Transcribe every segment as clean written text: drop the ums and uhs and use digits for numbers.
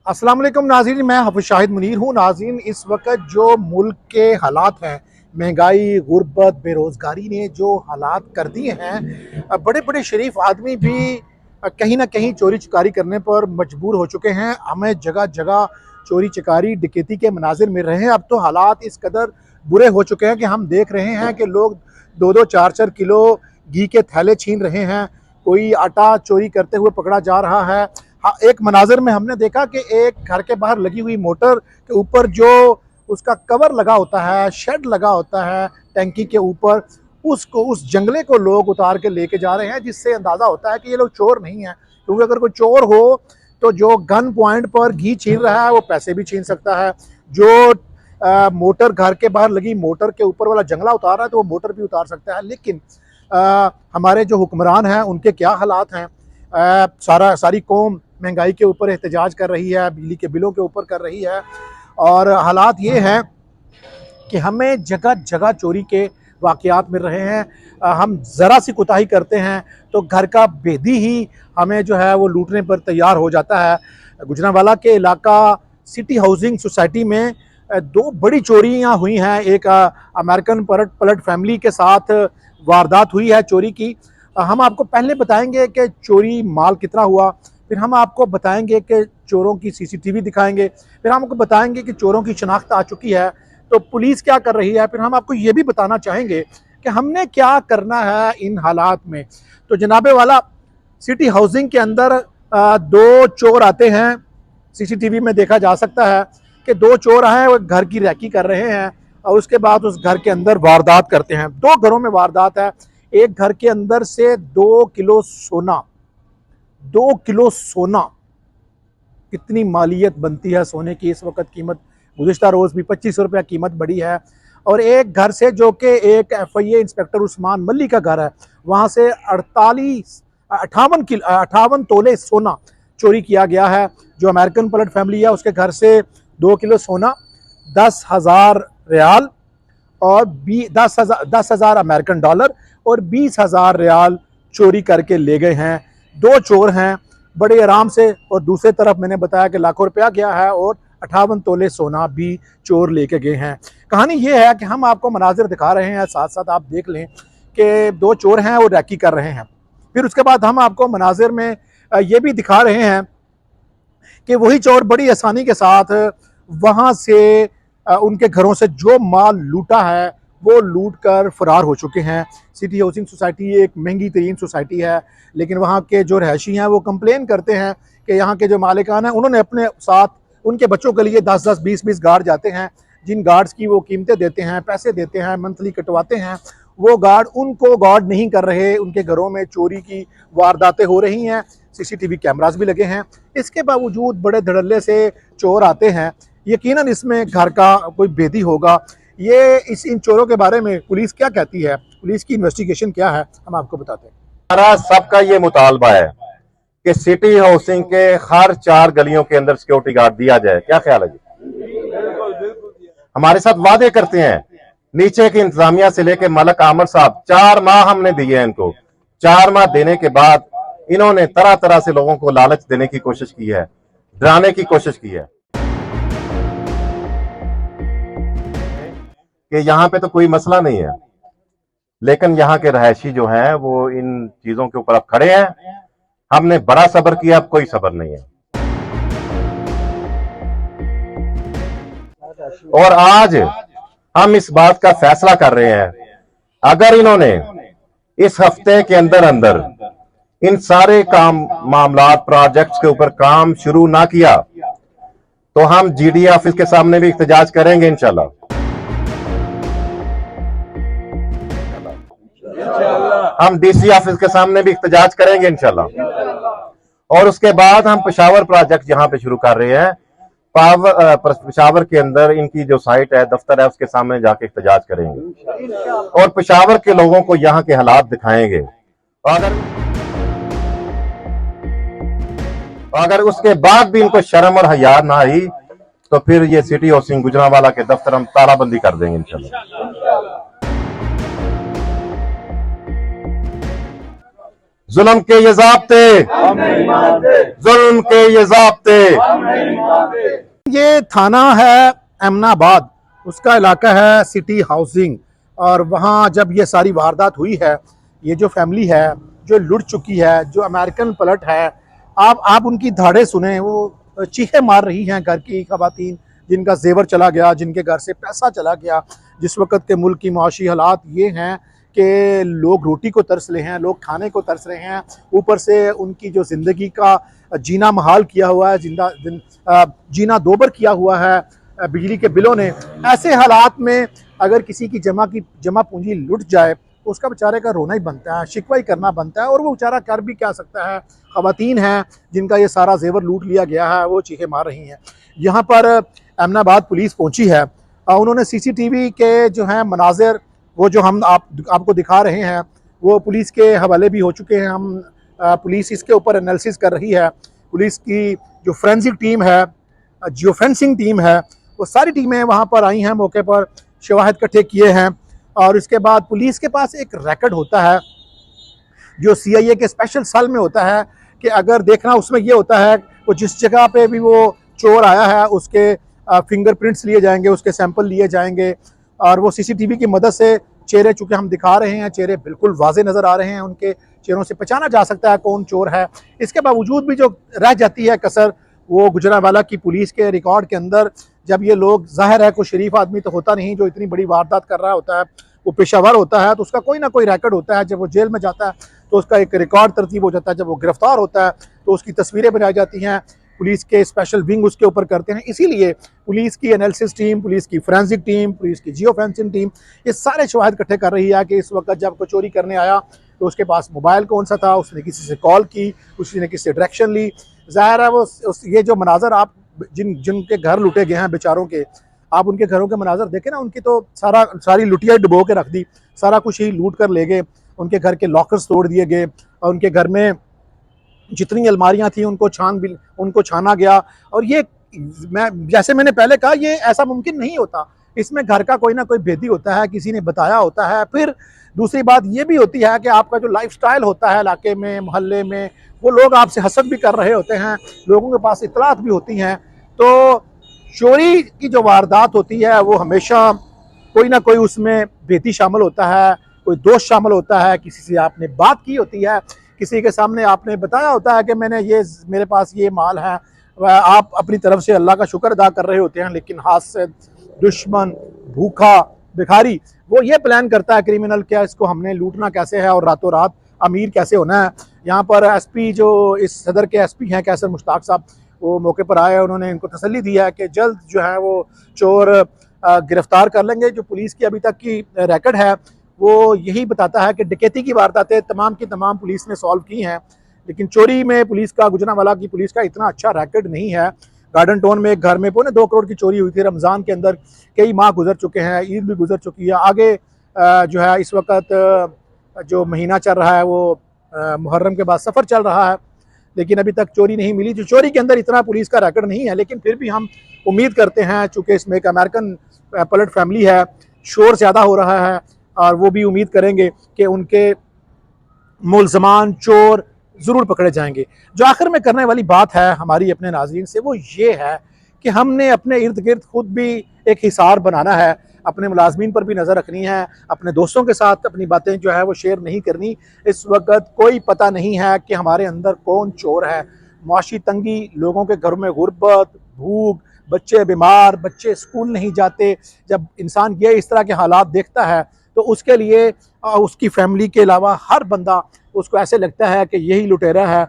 अस्सलाम वालेकुम नाज़रीन, मैं हाफिज़ शाहिद मुनीर हूँ। नाज़रीन, इस वक्त जो मुल्क के हालात हैं, महंगाई, गुर्बत, बेरोज़गारी ने जो हालात कर दिए हैं, बड़े बड़े शरीफ आदमी भी कहीं ना कहीं चोरी चकारी करने पर मजबूर हो चुके हैं। हमें जगह जगह चोरी चकारी डकैती के मनाजिर मिल रहे हैं। अब तो हालात इस कदर बुरे हो चुके हैं कि हम देख रहे हैं कि लोग 2-2, 4-4 किलो घी के थैले छीन रहे हैं। कोई आटा चोरी करते हुए पकड़ा जा रहा है। हाँ, एक मनाजिर में हमने देखा कि एक घर के बाहर लगी हुई मोटर के ऊपर जो उसका कवर लगा होता है, शेड लगा होता है टैंकी के ऊपर, उसको, उस जंगले को लोग उतार के लेके जा रहे हैं, जिससे अंदाज़ा होता है कि ये लोग चोर नहीं हैं। क्योंकि अगर कोई चोर हो तो जो गन पॉइंट पर घी छीन रहा है वो पैसे भी छीन सकता है। जो मोटर, घर के बाहर लगी मोटर के ऊपर वाला जंगला उतार रहा है तो वो मोटर भी उतार सकता है। लेकिन हमारे जो हुक्मरान हैं उनके क्या हालात हैं। सारी कौम महंगाई के ऊपर एहतजाज कर रही है, बिजली के बिलों के ऊपर कर रही है, और हालात ये हैं कि हमें जगह जगह चोरी के वाक़यात मिल रहे हैं। हम ज़रा सी कोताही करते हैं तो घर का बेदी ही हमें जो है वो लूटने पर तैयार हो जाता है। गुजरांवाला के इलाका सिटी हाउसिंग सोसाइटी में दो बड़ी चोरियां हुई हैं। एक अमेरिकन पलट फैमिली के साथ वारदात हुई है चोरी की। हम आपको पहले बताएंगे कि चोरी माल कितना हुआ, फिर हम आपको बताएंगे कि चोरों की सीसीटीवी दिखाएंगे, फिर हम आपको बताएंगे कि चोरों की शनाख्त आ चुकी है तो पुलिस क्या कर रही है, फिर हम आपको ये भी बताना चाहेंगे कि हमने क्या करना है इन हालात में। तो जनाबे वाला, सिटी हाउसिंग के अंदर दो चोर आते हैं। सीसीटीवी में देखा जा सकता है कि दो चोर आए, वो घर की रैकी कर रहे हैं और उसके बाद उस घर के अंदर वारदात करते हैं। दो घरों में वारदात है। एक घर के अंदर से 2 किलो सोना, 2 किलो सोना, कितनी मालियत बनती है सोने की इस वक्त। कीमत गुज़िश्ता रोज़ भी 2500 रुपया कीमत बढ़ी है। और एक घर से, जो कि एक FIA इंस्पेक्टर उस्मान मल्ली का घर है, वहाँ से 58 तोले सोना चोरी किया गया है। जो अमेरिकन पलट फैमिली है उसके घर से 2 किलो सोना, 10,000 रियाल और 10,000 अमेरिकन डॉलर और 20,000 रियाल चोरी करके ले गए हैं। दो चोर हैं बड़े आराम से। और दूसरी तरफ मैंने बताया कि लाखों रुपया गया है और 58 तोले सोना भी चोर लेके गए हैं। कहानी ये है कि हम आपको मनाजिर दिखा रहे हैं, साथ साथ आप देख लें कि दो चोर हैं वो रैकी कर रहे हैं। फिर उसके बाद हम आपको मनाजिर में ये भी दिखा रहे हैं कि वही चोर बड़ी आसानी के साथ वहाँ से उनके घरों से जो माल लूटा है वो लूट कर फरार हो चुके हैं। सिटी हाउसिंग सोसाइटी एक महंगी तरीन सोसाइटी है, लेकिन वहाँ के जो रहायशी हैं वो कंप्लेन करते हैं कि यहाँ के जो मालिकान हैं उन्होंने अपने साथ उनके बच्चों के लिए 10-10, 20-20 गार्ड जाते हैं, जिन गार्ड्स की वो कीमतें देते हैं, पैसे देते हैं, मंथली कटवाते हैं। वो गार्ड उनको गार्ड नहीं कर रहे, उनके घरों में चोरी की वारदातें हो रही हैं। CCTV कैमरास भी लगे हैं। इसके बावजूद बड़े धड़ल्ले से चोर आते हैं। यकीनन इसमें घर का कोई बेदी होगा। इन चोरों के बारे में पुलिस क्या कहती है, पुलिस की इन्वेस्टिगेशन क्या है, हम आपको बताते हैं। हमारा सबका ये मुतालबा है कि सिटी हाउसिंग के हर 4 गलियों के अंदर सिक्योरिटी गार्ड दिया जाए। क्या ख्याल है जी? हमारे साथ वादे करते हैं, नीचे की इंतजामिया से लेके मलक आमर साहब, 4 माह हमने दिए हैं इनको। 4 माह देने के बाद इन्होंने तरह तरह से लोगों को लालच देने की कोशिश की है, डराने की कोशिश की है कि यहाँ पे तो कोई मसला नहीं है। लेकिन यहाँ के रहायशी जो हैं वो इन चीजों के ऊपर अब खड़े हैं। हमने बड़ा सब्र किया, अब कोई सब्र नहीं है। और आज हम इस बात का फैसला कर रहे हैं, अगर इन्होंने इस हफ्ते के अंदर अंदर इन सारे काम, मामलात, प्रोजेक्ट्स के ऊपर काम शुरू ना किया तो हम GD ऑफिस के सामने भी एहतजाज करेंगे इंशाल्लाह। हम DC ऑफिस के सामने भी एहतजाज करेंगे इंशाल्लाह। और उसके बाद हम पेशावर प्रोजेक्ट यहाँ पे शुरू कर रहे हैं। पेशावर के अंदर इनकी जो साइट है, दफ्तर है, उसके सामने जाके एहतजाज करेंगे और पेशावर के लोगों को यहाँ के हालात दिखाएंगे। अगर उसके बाद भी इनको शर्म और हया ना आई तो फिर ये सिटी हाउसिंग गुजरांवाला के दफ्तर हम तालाबंदी कर देंगे इंशाल्लाह। जुल्म के ये ज़ाब्ते, जुल्म के ये ज़ाब्ते। ये थाना है एमनाबाद, उसका इलाका है सिटी हाउसिंग। और वहाँ जब ये सारी वारदात हुई है, ये जो फैमिली है जो लुट चुकी है, जो अमेरिकन पलट है, आप उनकी धाड़े सुने, वो चीखें मार रही हैं घर की खवातीन, जिनका जेवर चला गया, जिनके घर से पैसा चला गया। जिस वक्त के मुल्क की माशी हालात ये हैं कि लोग रोटी को तरस रहे हैं, लोग खाने को तरस रहे हैं, ऊपर से उनकी जो ज़िंदगी का जीना महाल किया हुआ है, जीना दोबर किया हुआ है बिजली के बिलों ने। ऐसे हालात में अगर किसी की जमा पूंजी लुट जाए तो उसका बेचारे का रोना ही बनता है, शिकवा ही करना बनता है। और वो बेचारा कर भी क्या सकता है। ख़वातीन हैं जिनका ये सारा जेवर लूट लिया गया है, वो चीखें मार रही हैं। यहाँ पर एमनाबाद पुलिस पहुंची है। उन्होंने सीसीटीवी के जो हैं मनाजिर, वो जो हम आपको दिखा रहे हैं, वो पुलिस के हवाले भी हो चुके हैं। हम पुलिस इसके ऊपर एनालिसिस कर रही है। पुलिस की जो फोरेंसिक टीम है, जियो फेंसिंग टीम है, वो सारी टीमें वहाँ पर आई हैं, मौके पर शवाहिद इकट्ठे किए हैं। और इसके बाद पुलिस के पास एक रिकॉर्ड होता है जो CIA के स्पेशल सेल में होता है, कि अगर देखना उसमें ये होता है वो जिस जगह पे भी वो चोर आया है उसके फिंगरप्रिंट्स लिए जाएंगे, उसके सैंपल लिए जाएंगे। और वो CCTV की मदद से चेहरे, चूँकि हम दिखा रहे हैं, चेहरे बिल्कुल वाजे नज़र आ रहे हैं, उनके चेहरों से पहचाना जा सकता है कौन चोर है। इसके बावजूद भी जो रह जाती है कसर, वो गुजरांवाला की पुलिस के रिकॉर्ड के अंदर, जब ये लोग, जाहिर है कोई शरीफ आदमी तो होता नहीं जो इतनी बड़ी वारदात कर रहा होता है, वो पेशावर होता है, तो उसका कोई ना कोई रिकॉर्ड होता है। जब वो जेल में जाता है तो उसका एक रिकॉर्ड तरतीब हो जाता है। जब वो गिरफ्तार होता है तो उसकी तस्वीरें बनाई जाती हैं, पुलिस के स्पेशल विंग उसके ऊपर करते हैं। इसीलिए पुलिस की एनालिसिस टीम, पुलिस की फोरेंसिक टीम, पुलिस की जियो फेंसिंग टीम ये सारे शवाहिद इकट्ठे कर रही है कि इस वक्त जब कोई चोरी करने आया तो उसके पास मोबाइल कौन सा था, उसने किसी से कॉल की, उसने किसी से डायरेक्शन ली। ज़ाहिर है वो ये जो मनाजर आप जिनके घर लुटे गए हैं बेचारों के, आप उनके घरों के मनाजर देखें ना, उनकी तो सारी लुटिया डुबो के रख दी, सारा कुछ ही लूट कर ले गए। उनके घर के लॉकर्स तोड़ दिए गए और उनके घर में जितनी अलमारियां थी उनको छाना गया। और ये जैसे मैंने पहले कहा, ये ऐसा मुमकिन नहीं होता। इसमें घर का कोई ना कोई भेदी होता है, किसी ने बताया होता है। फिर दूसरी बात ये भी होती है कि आपका जो लाइफस्टाइल होता है इलाके में, मोहल्ले में, वो लोग आपसे हसद भी कर रहे होते हैं, लोगों के पास इतलात भी होती हैं। तो चोरी की जो वारदात होती है वो हमेशा कोई ना कोई उसमें भेदी शामिल होता है, कोई दोस्त शामिल होता है, किसी से आपने बात की होती है, किसी के सामने आपने बताया होता है कि मेरे पास ये माल है। आप अपनी तरफ से अल्लाह का शुक्र अदा कर रहे होते हैं, लेकिन हाथ से दुश्मन, भूखा, भिखारी, वो ये प्लान करता है क्रिमिनल, क्या इसको हमने लूटना कैसे है और रातों रात अमीर कैसे होना है। यहाँ पर SP जो इस सदर के SP हैं कैसर मुश्ताक साहब, वो मौके पर आए, उन्होंने इनको तसल्ली दी है कि जल्द जो है वो चोर गिरफ्तार कर लेंगे। जो पुलिस की अभी तक की रिकॉर्ड है वो यही बताता है कि डकैती की वारदातें तमाम की तमाम पुलिस ने सॉल्व की हैं, लेकिन चोरी में पुलिस का, गुजरांवाला की पुलिस का इतना अच्छा रिकॉर्ड नहीं है। गार्डन टाउन में एक घर में 2.25 करोड़ की चोरी हुई थी रमज़ान के अंदर। कई माह गुजर चुके हैं, ईद भी गुजर चुकी है, आगे जो है इस वक्त जो महीना चल रहा है वो मुहर्रम के बाद सफ़र चल रहा है, लेकिन अभी तक चोरी नहीं मिली। जो चोरी के अंदर इतना पुलिस का रिकॉर्ड नहीं है, लेकिन फिर भी हम उम्मीद करते हैं, चूँकि इसमें एक अमेरिकन पलट फैमिली है, शोर ज़्यादा हो रहा है, और वो भी उम्मीद करेंगे कि उनके मुलजमान चोर ज़रूर पकड़े जाएंगे। जो आखिर में करने वाली बात है हमारी अपने नाज़रीन से, वो ये है कि हमने अपने इर्द गिर्द खुद भी एक हिसार बनाना है, अपने मुलाजमीन पर भी नज़र रखनी है, अपने दोस्तों के साथ अपनी बातें जो है वो शेयर नहीं करनी। इस वक्त कोई पता नहीं है कि हमारे अंदर कौन चोर है। माशी तंगी, लोगों के घरों में गुर्बत, भूख, बच्चे बीमार, बच्चे स्कूल नहीं जाते, जब इंसान ये इस तरह के हालात देखता है तो उसके लिए उसकी फैमिली के अलावा हर बंदा, उसको ऐसे लगता है कि यही लुटेरा है,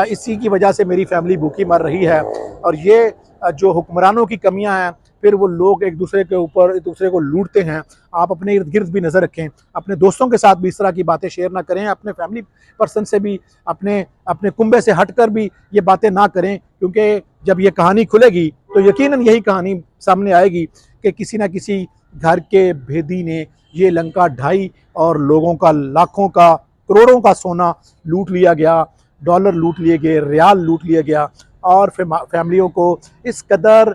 इसी की वजह से मेरी फैमिली भूखी मर रही है। और ये जो हुक्मरानों की कमियां हैं, फिर वो लोग एक दूसरे के ऊपर, एक दूसरे को लूटते हैं। आप अपने इर्द गिर्द भी नज़र रखें, अपने दोस्तों के साथ भी इस तरह की बातें शेयर ना करें, अपने फैमिली पर्सन से भी, अपने कुंबे से हटकर भी ये बातें ना करें, क्योंकि जब ये कहानी खुलेगी तो यकीनन यही कहानी सामने आएगी कि किसी न किसी घर के भेदी ने ये लंका ढाई और लोगों का लाखों का, करोड़ों का सोना लूट लिया गया, डॉलर लूट लिए गए, रियाल लूट लिया गया, और फैमिलियों को इस कदर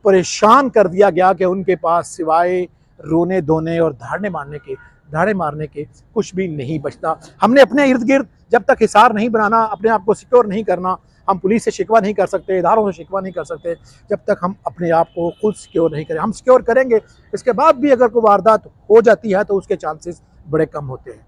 परेशान कर दिया गया कि उनके पास सिवाय रोने धोने और धाड़ने मारने के धाड़े मारने के कुछ भी नहीं बचता। हमने अपने इर्द गिर्द जब तक हिसार नहीं बनाना, अपने आप को सिक्योर नहीं करना, हम पुलिस से शिकवा नहीं कर सकते, इदारों से शिकवा नहीं कर सकते जब तक हम अपने आप को खुद सिक्योर नहीं करें। हम सिक्योर करेंगे, इसके बाद भी अगर कोई वारदात हो जाती है तो उसके चांसेस बड़े कम होते हैं।